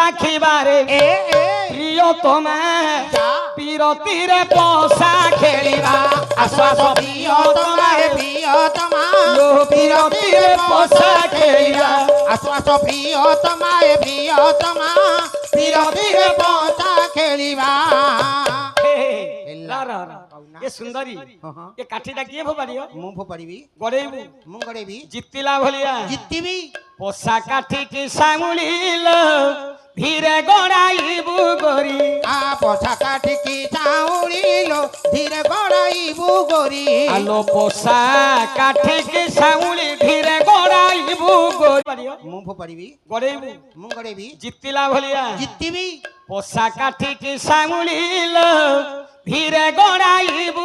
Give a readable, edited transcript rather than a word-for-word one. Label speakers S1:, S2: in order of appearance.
S1: রাখিবারে প্রিয় তোমা পিরতিরে পশা খেলিবা আস আস প্রিয় তোমা পিরতিরে পশা খেলিবা
S2: আস আস প্রিয় তোমা পিরতিরে পশা খেলিবা
S1: ଏ ସୁନ୍ଦରୀ ଏ କାଠିଟା କିଏ ଫୋପାଡ଼ିବ?
S2: ମୁଁ ଫୋପାଡ଼ିବି
S1: ଗଡ଼େଇବୁ
S2: ମୁଁ ଗଡ଼େଇବି
S1: ଜିତିଲା ଭଳିଆ
S2: ଜିତିବି
S1: ପୋଷା କାଠିକି ସାମୁଳିଲ ଧୀରେ ଗଡ଼ାଇବୁ ଗୋରି
S2: ପଛା କାଠିକି ଚାଉଳିଲ ଧୀରେ ଗଡ଼ାଇବୁ ଗୋରି
S1: ଆଲୋ ପୋଷା କାଠିକି ସାମୁଳି ଧୀରେ ଗଡ଼ାଇବୁ ଗୋରି
S2: ମୁଁ ଫୋପାଡ଼ିବି
S1: ଗଡ଼େଇବୁ
S2: ମୁଁ ଗଡ଼େଇବି
S1: ଜିତିଲା ଭଳିଆ
S2: ଜିତିବି
S1: ପୋଷା କାଠିକି ସାମୁଳିଲ ଧୀରେ ଗଡ଼ାଇବୁ